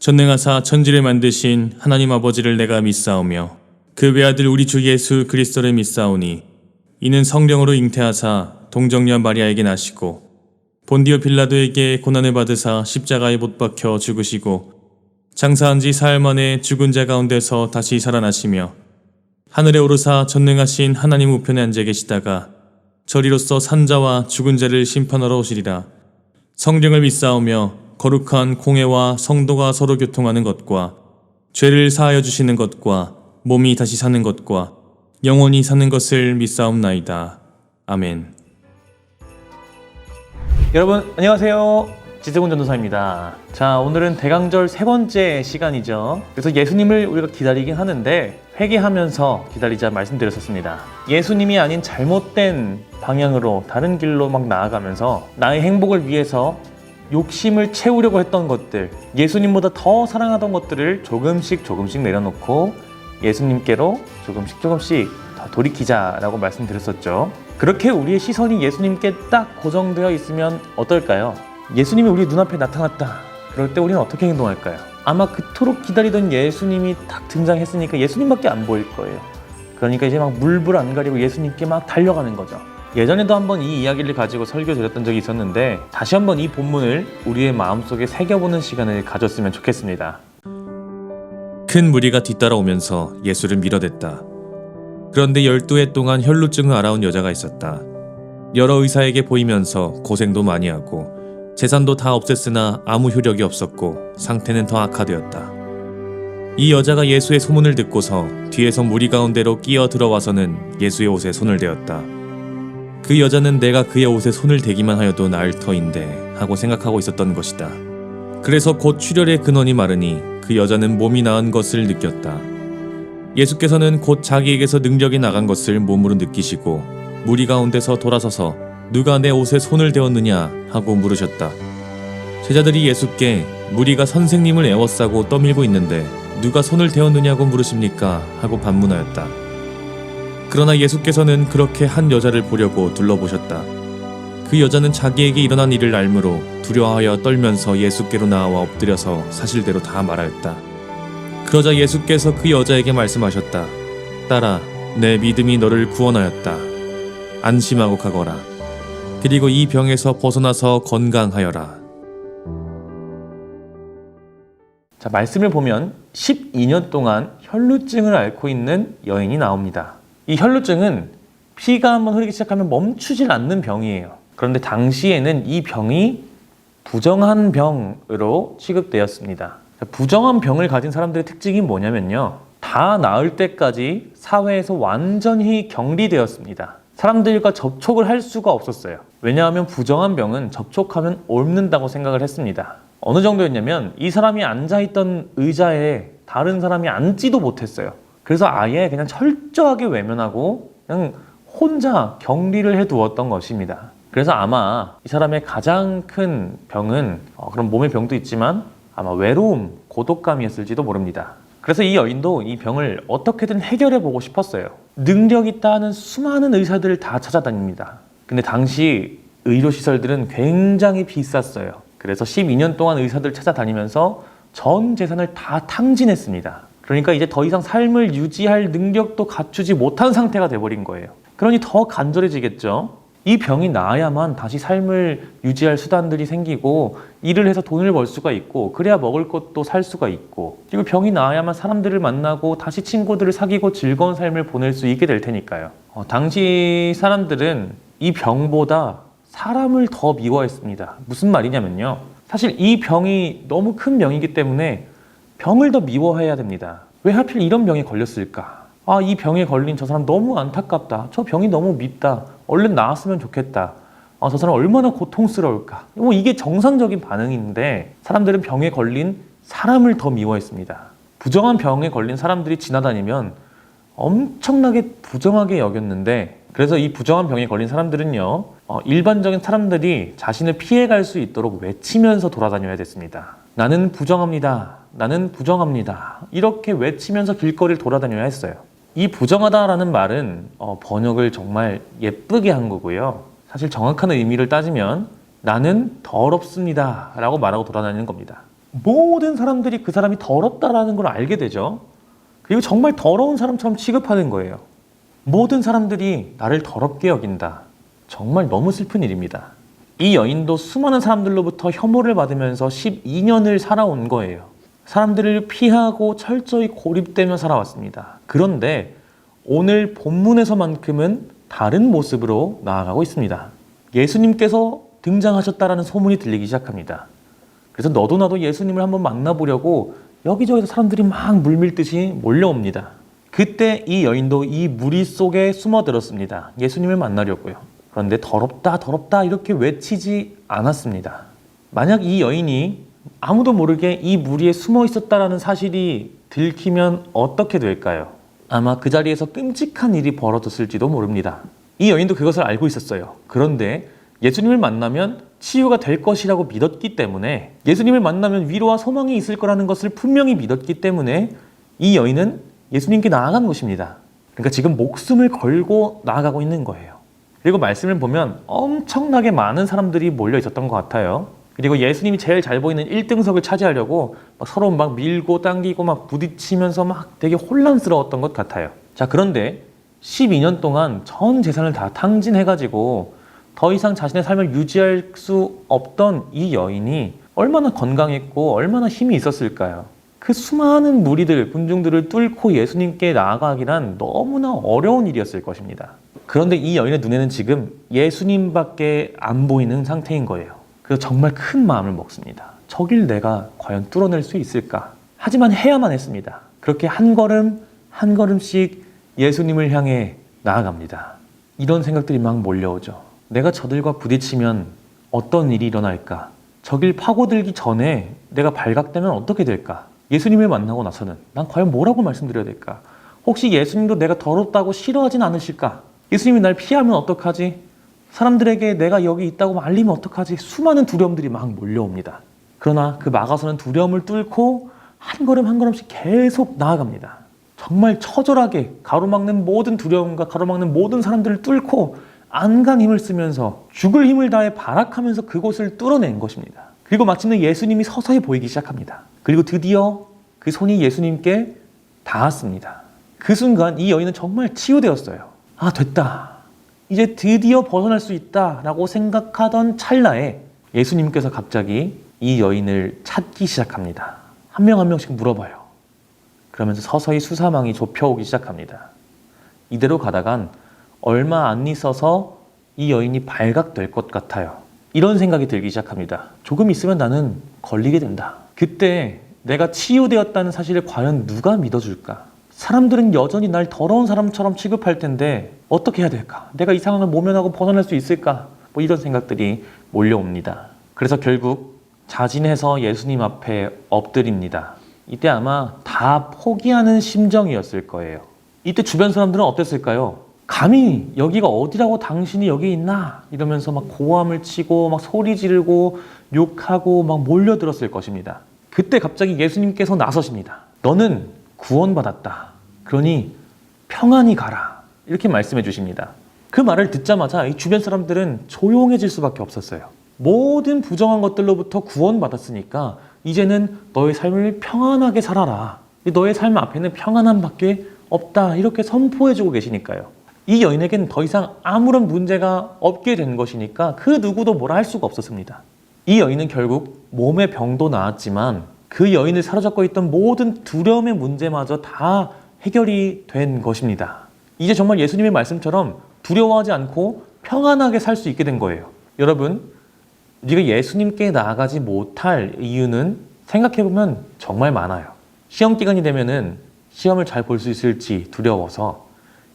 전능하사 천지를 만드신 하나님 아버지를 내가 믿사오며 그 외아들 우리 주 예수 그리스도를 믿사오니 이는 성령으로 잉태하사 동정녀 마리아에게 나시고 본디오 빌라도에게 고난을 받으사 십자가에 못 박혀 죽으시고 장사한 지 사흘 만에 죽은 자 가운데서 다시 살아나시며 하늘에 오르사 전능하신 하나님 우편에 앉아 계시다가 저리로서 산자와 죽은 자를 심판하러 오시리라. 성령을 믿사오며 거룩한 공회와 성도가 서로 교통하는 것과 죄를 사하여 주시는 것과 몸이 다시 사는 것과 영원히 사는 것을 믿사옵나이다. 아멘. 여러분 안녕하세요. 지세곤 전도사입니다. 자, 오늘은 대강절 세 번째 시간이죠. 그래서 예수님을 우리가 기다리긴 하는데 회개하면서 기다리자 말씀드렸었습니다. 예수님이 아닌 잘못된 방향으로 다른 길로 막 나아가면서 나의 행복을 위해서 욕심을 채우려고 했던 것들, 예수님보다 더 사랑하던 것들을 조금씩 내려놓고 예수님께로 조금씩 더 돌이키자라고 말씀드렸었죠. 그렇게 우리의 시선이 예수님께 딱 고정되어 있으면 어떨까요? 예수님이 우리 눈앞에 나타났다. 그럴 때 우리는 어떻게 행동할까요? 아마 그토록 기다리던 예수님이 딱 등장했으니까 예수님밖에 안 보일 거예요. 그러니까 이제 막 물불 안 가리고 예수님께 막 달려가는 거죠. 예전에도 한번 이 이야기를 가지고 설교 드렸던 적이 있었는데 다시 한번 이 본문을 우리의 마음속에 새겨보는 시간을 가졌으면 좋겠습니다. 큰 무리가 뒤따라오면서 예수를 밀어댔다. 그런데 12해 동안 혈루증을 앓아온 여자가 있었다. 여러 의사에게 보이면서 고생도 많이 하고 재산도 다 없앴으나 아무 효력이 없었고 상태는 더 악화되었다. 이 여자가 예수의 소문을 듣고서 뒤에서 무리 가운데로 끼어 들어와서는 예수의 옷에 손을 대었다. 그 여자는 내가 그의 옷에 손을 대기만 하여도 나을 터인데 하고 생각하고 있었던 것이다. 그래서 곧 출혈의 근원이 마르니 그 여자는 몸이 나은 것을 느꼈다. 예수께서는 곧 자기에게서 능력이 나간 것을 몸으로 느끼시고 무리 가운데서 돌아서서 누가 내 옷에 손을 대었느냐 하고 물으셨다. 제자들이 예수께 무리가 선생님을 애워싸고 떠밀고 있는데 누가 손을 대었느냐고 물으십니까? 하고 반문하였다. 그러나 예수께서는 그렇게 한 여자를 보려고 둘러보셨다. 그 여자는 자기에게 일어난 일을 알므로 두려워하여 떨면서 예수께로 나와 엎드려서 사실대로 다 말하였다. 그러자 예수께서 그 여자에게 말씀하셨다. 딸아, 내 믿음이 너를 구원하였다. 안심하고 가거라. 그리고 이 병에서 벗어나서 건강하여라. 자, 말씀을 보면 12년 동안 혈루증을 앓고 있는 여인이 나옵니다. 이 혈루증은 피가 한번 흐르기 시작하면 멈추질 않는 병이에요. 그런데 당시에는 이 병이 부정한 병으로 취급되었습니다. 부정한 병을 가진 사람들의 특징이 뭐냐면요, 다 나을 때까지 사회에서 완전히 격리되었습니다. 사람들과 접촉을 할 수가 없었어요. 왜냐하면 부정한 병은 접촉하면 옮는다고 생각을 했습니다. 어느 정도였냐면 이 사람이 앉아있던 의자에 다른 사람이 앉지도 못했어요. 그래서 아예 그냥 철저하게 외면하고 그냥 혼자 격리를 해두었던 것입니다. 그래서 아마 이 사람의 가장 큰 병은 그런 몸의 병도 있지만 아마 외로움, 고독감이었을지도 모릅니다. 그래서 이 여인도 이 병을 어떻게든 해결해 보고 싶었어요. 능력 있다 하는 수많은 의사들을 다 찾아다닙니다. 근데 당시 의료시설들은 굉장히 비쌌어요. 그래서 12년 동안 의사들 찾아다니면서 전 재산을 다 탕진했습니다. 그러니까 이제 더 이상 삶을 유지할 능력도 갖추지 못한 상태가 돼버린 거예요. 그러니 더 간절해지겠죠. 이 병이 나아야만 다시 삶을 유지할 수단들이 생기고 일을 해서 돈을 벌 수가 있고 그래야 먹을 것도 살 수가 있고 그리고 병이 나아야만 사람들을 만나고 다시 친구들을 사귀고 즐거운 삶을 보낼 수 있게 될 테니까요. 당시 사람들은 이 병보다 사람을 더 미워했습니다. 무슨 말이냐면요, 사실 이 병이 너무 큰 병이기 때문에 병을 더 미워해야 됩니다. 왜 하필 이런 병에 걸렸을까? 아, 이 병에 걸린 저 사람 너무 안타깝다. 저 병이 너무 밉다. 얼른 나았으면 좋겠다. 저 사람 얼마나 고통스러울까. 이게 정상적인 반응인데 사람들은 병에 걸린 사람을 더 미워했습니다. 부정한 병에 걸린 사람들이 지나다니면 엄청나게 부정하게 여겼는데, 그래서 이 부정한 병에 걸린 사람들은요, 일반적인 사람들이 자신을 피해갈 수 있도록 외치면서 돌아다녀야 됐습니다. 나는 부정합니다. 나는 부정합니다. 이렇게 외치면서 길거리를 돌아다녀야 했어요. 이 부정하다라는 말은 번역을 정말 예쁘게 한 거고요. 사실 정확한 의미를 따지면 나는 더럽습니다 라고 말하고 돌아다니는 겁니다. 모든 사람들이 그 사람이 더럽다라는 걸 알게 되죠. 그리고 정말 더러운 사람처럼 취급하는 거예요. 모든 사람들이 나를 더럽게 여긴다. 정말 너무 슬픈 일입니다. 이 여인도 수많은 사람들로부터 혐오를 받으면서 12년을 살아온 거예요. 사람들을 피하고 철저히 고립되며 살아왔습니다. 그런데 오늘 본문에서만큼은 다른 모습으로 나아가고 있습니다. 예수님께서 등장하셨다라는 소문이 들리기 시작합니다. 그래서 너도 나도 예수님을 한번 만나보려고 여기저기서 사람들이 막 물밀듯이 몰려옵니다. 그때 이 여인도 이 무리 속에 숨어들었습니다. 예수님을 만나려고요. 그런데 더럽다 더럽다 이렇게 외치지 않았습니다. 만약 이 여인이 아무도 모르게 이 무리에 숨어 있었다라는 사실이 들키면 어떻게 될까요? 아마 그 자리에서 끔찍한 일이 벌어졌을지도 모릅니다. 이 여인도 그것을 알고 있었어요. 그런데 예수님을 만나면 치유가 될 것이라고 믿었기 때문에, 예수님을 만나면 위로와 소망이 있을 거라는 것을 분명히 믿었기 때문에 이 여인은 예수님께 나아간 것입니다. 그러니까 지금 목숨을 걸고 나아가고 있는 거예요. 그리고 말씀을 보면 엄청나게 많은 사람들이 몰려 있었던 것 같아요. 그리고 예수님이 제일 잘 보이는 1등석을 차지하려고 막 서로 막 밀고 당기고 막 부딪히면서 막 되게 혼란스러웠던 것 같아요. 자, 그런데 12년 동안 전 재산을 다 탕진해가지고 더 이상 자신의 삶을 유지할 수 없던 이 여인이 얼마나 건강했고 얼마나 힘이 있었을까요? 그 수많은 무리들, 군중들을 뚫고 예수님께 나아가기란 너무나 어려운 일이었을 것입니다. 그런데 이 여인의 눈에는 지금 예수님밖에 안 보이는 상태인 거예요. 그래서 정말 큰 마음을 먹습니다. 저 길 내가 과연 뚫어낼 수 있을까? 하지만 해야만 했습니다. 그렇게 한 걸음 한 걸음씩 예수님을 향해 나아갑니다. 이런 생각들이 막 몰려오죠. 내가 저들과 부딪히면 어떤 일이 일어날까? 저 길 파고들기 전에 내가 발각되면 어떻게 될까? 예수님을 만나고 나서는 난 과연 뭐라고 말씀드려야 될까? 혹시 예수님도 내가 더럽다고 싫어하진 않으실까? 예수님이 날 피하면 어떡하지? 사람들에게 내가 여기 있다고 알리면 어떡하지? 수많은 두려움들이 막 몰려옵니다. 그러나 그 막아서는 두려움을 뚫고 한 걸음 한 걸음씩 계속 나아갑니다. 정말 처절하게 가로막는 모든 두려움과 가로막는 모든 사람들을 뚫고 안간 힘을 쓰면서 죽을 힘을 다해 발악하면서 그곳을 뚫어낸 것입니다. 그리고 마침내 예수님이 서서히 보이기 시작합니다. 그리고 드디어 그 손이 예수님께 닿았습니다. 그 순간 이 여인은 정말 치유되었어요. 아, 됐다. 이제 드디어 벗어날 수 있다라고 생각하던 찰나에 예수님께서 갑자기 이 여인을 찾기 시작합니다. 한 명 한 명씩 물어봐요. 그러면서 서서히 수사망이 좁혀오기 시작합니다. 이대로 가다간 얼마 안 있어서 이 여인이 발각될 것 같아요. 이런 생각이 들기 시작합니다. 조금 있으면 나는 걸리게 된다. 그때 내가 치유되었다는 사실을 과연 누가 믿어줄까? 사람들은 여전히 날 더러운 사람처럼 취급할 텐데 어떻게 해야 될까? 내가 이 상황을 모면하고 벗어날 수 있을까? 뭐 이런 생각들이 몰려옵니다. 그래서 결국 자진해서 예수님 앞에 엎드립니다. 이때 아마 다 포기하는 심정이었을 거예요. 이때 주변 사람들은 어땠을까요? 감히 여기가 어디라고 당신이 여기 있나? 이러면서 막 고함을 치고 막 소리 지르고 욕하고 막 몰려들었을 것입니다. 그때 갑자기 예수님께서 나서십니다. 너는 구원받았다. 그러니 평안히 가라. 이렇게 말씀해 주십니다. 그 말을 듣자마자 이 주변 사람들은 조용해질 수밖에 없었어요. 모든 부정한 것들로부터 구원받았으니까 이제는 너의 삶을 평안하게 살아라. 너의 삶 앞에는 평안함밖에 없다. 이렇게 선포해 주고 계시니까요. 이 여인에게는 더 이상 아무런 문제가 없게 된 것이니까 그 누구도 뭐라 할 수가 없었습니다. 이 여인은 결국 몸의 병도 나았지만 그 여인을 사로잡고 있던 모든 두려움의 문제마저 다 해결이 된 것입니다. 이제 정말 예수님의 말씀처럼 두려워하지 않고 평안하게 살 수 있게 된 거예요. 여러분, 우리가 예수님께 나아가지 못할 이유는 생각해보면 정말 많아요. 시험 기간이 되면은 시험을 잘 볼 수 있을지 두려워서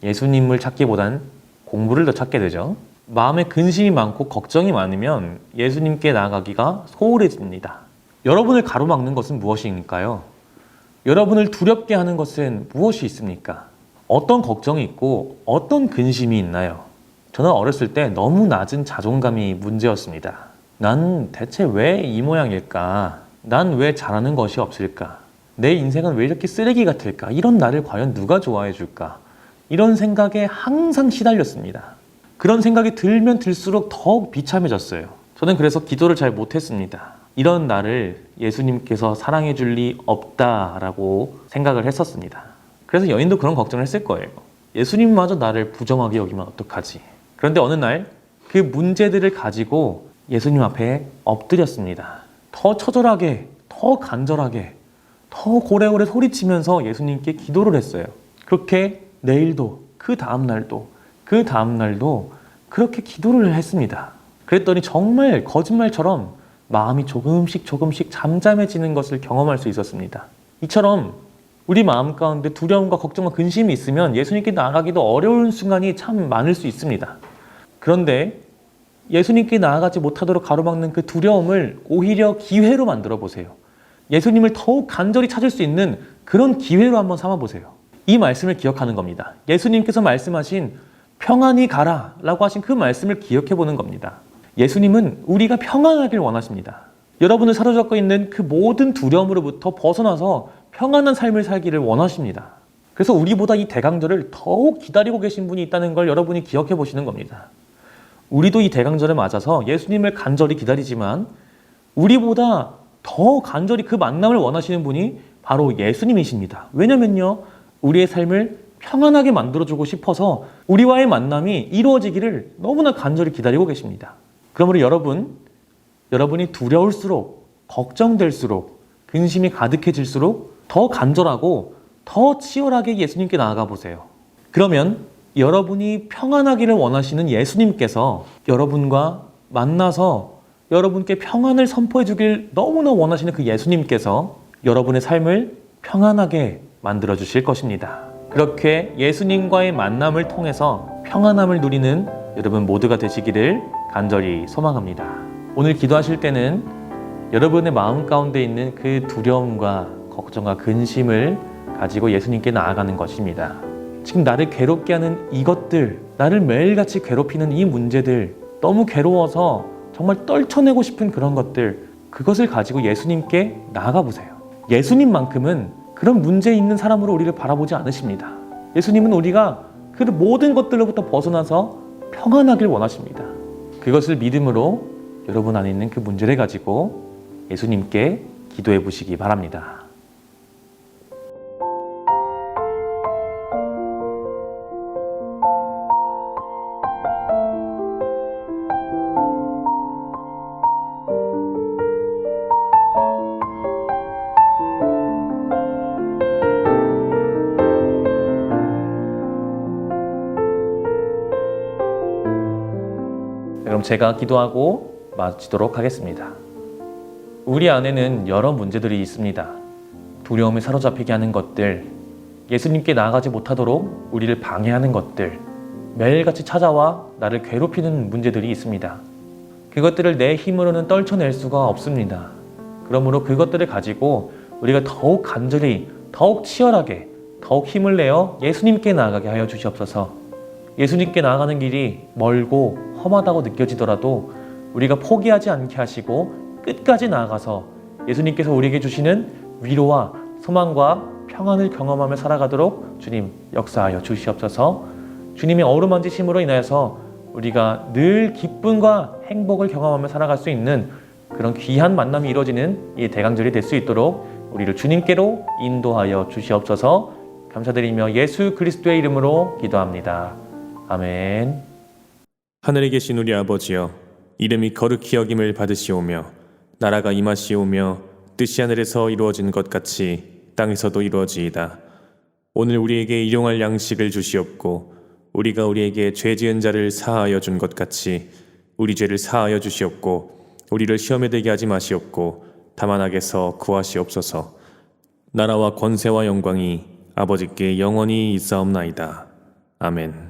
예수님을 찾기보단 공부를 더 찾게 되죠. 마음에 근심이 많고 걱정이 많으면 예수님께 나아가기가 소홀해집니다. 여러분을 가로막는 것은 무엇일까요? 여러분을 두렵게 하는 것은 무엇이 있습니까? 어떤 걱정이 있고 어떤 근심이 있나요? 저는 어렸을 때 너무 낮은 자존감이 문제였습니다. 난 대체 왜 이 모양일까? 난 왜 잘하는 것이 없을까? 내 인생은 왜 이렇게 쓰레기 같을까? 이런 나를 과연 누가 좋아해 줄까? 이런 생각에 항상 시달렸습니다. 그런 생각이 들면 들수록 더욱 비참해졌어요. 저는 그래서 기도를 잘 못했습니다. 이런 나를 예수님께서 사랑해 줄 리 없다라고 생각을 했었습니다. 그래서 여인도 그런 걱정을 했을 거예요. 예수님마저 나를 부정하게 여기면 어떡하지? 그런데 어느 날 그 문제들을 가지고 예수님 앞에 엎드렸습니다. 더 처절하게, 더 간절하게, 더 고래고래 소리치면서 예수님께 기도를 했어요. 그렇게 내일도, 그 다음날도 그렇게 기도를 했습니다. 그랬더니 정말 거짓말처럼 마음이 조금씩 잠잠해지는 것을 경험할 수 있었습니다. 이처럼 우리 마음 가운데 두려움과 걱정과 근심이 있으면 예수님께 나아가기도 어려운 순간이 참 많을 수 있습니다. 그런데 예수님께 나아가지 못하도록 가로막는 그 두려움을 오히려 기회로 만들어 보세요. 예수님을 더욱 간절히 찾을 수 있는 그런 기회로 한번 삼아 보세요. 이 말씀을 기억하는 겁니다. 예수님께서 말씀하신 평안히 가라 라고 하신 그 말씀을 기억해 보는 겁니다. 예수님은 우리가 평안하길 원하십니다. 여러분을 사로잡고 있는 그 모든 두려움으로부터 벗어나서 평안한 삶을 살기를 원하십니다. 그래서 우리보다 이 대강절을 더욱 기다리고 계신 분이 있다는 걸 여러분이 기억해 보시는 겁니다. 우리도 이 대강절을 맞아서 예수님을 간절히 기다리지만 우리보다 더 간절히 그 만남을 원하시는 분이 바로 예수님이십니다. 왜냐면요, 우리의 삶을 평안하게 만들어주고 싶어서 우리와의 만남이 이루어지기를 너무나 간절히 기다리고 계십니다. 그러므로 여러분이 두려울수록, 걱정될수록, 근심이 가득해질수록 더 간절하고 더 치열하게 예수님께 나아가 보세요. 그러면 여러분이 평안하기를 원하시는 예수님께서 여러분과 만나서 여러분께 평안을 선포해 주길 너무나 원하시는 그 예수님께서 여러분의 삶을 평안하게 만들어 주실 것입니다. 그렇게 예수님과의 만남을 통해서 평안함을 누리는 여러분 모두가 되시기를 간절히 소망합니다. 오늘 기도하실 때는 여러분의 마음 가운데 있는 그 두려움과 걱정과 근심을 가지고 예수님께 나아가는 것입니다. 지금 나를 괴롭게 하는 이것들, 나를 매일같이 괴롭히는 이 문제들, 너무 괴로워서 정말 떨쳐내고 싶은 그런 것들, 그것을 가지고 예수님께 나아가 보세요. 예수님만큼은 그런 문제 있는 사람으로 우리를 바라보지 않으십니다. 예수님은 우리가 그 모든 것들로부터 벗어나서 평안하길 원하십니다. 그것을 믿음으로 여러분 안에 있는 그 문제를 가지고 예수님께 기도해 보시기 바랍니다. 그럼 제가 기도하고 마치도록 하겠습니다. 우리 안에는 여러 문제들이 있습니다. 두려움에 사로잡히게 하는 것들, 예수님께 나아가지 못하도록 우리를 방해하는 것들, 매일같이 찾아와 나를 괴롭히는 문제들이 있습니다. 그것들을 내 힘으로는 떨쳐낼 수가 없습니다. 그러므로 그것들을 가지고 우리가 더욱 간절히, 더욱 치열하게, 더욱 힘을 내어 예수님께 나아가게 하여 주시옵소서. 예수님께 나아가는 길이 멀고 험하다고 느껴지더라도 우리가 포기하지 않게 하시고 끝까지 나아가서 예수님께서 우리에게 주시는 위로와 소망과 평안을 경험하며 살아가도록 주님 역사하여 주시옵소서. 주님의 어루만지심으로 인하여서 우리가 늘 기쁨과 행복을 경험하며 살아갈 수 있는 그런 귀한 만남이 이루어지는 이 대강절이 될 수 있도록 우리를 주님께로 인도하여 주시옵소서. 감사드리며 예수 그리스도의 이름으로 기도합니다. 아멘. 하늘에 계신 우리 아버지여, 이름이 거룩히 여김을 받으시오며 나라가 임하시오며 뜻이 하늘에서 이루어진 것 같이 땅에서도 이루어지이다. 오늘 우리에게 일용할 양식을 주시옵고 우리가 우리에게 죄 지은 자를 사하여 준 것 같이 우리 죄를 사하여 주시옵고 우리를 시험에 들게 하지 마시옵고 다만 악에서 구하시옵소서. 나라와 권세와 영광이 아버지께 영원히 있사옵나이다. 아멘.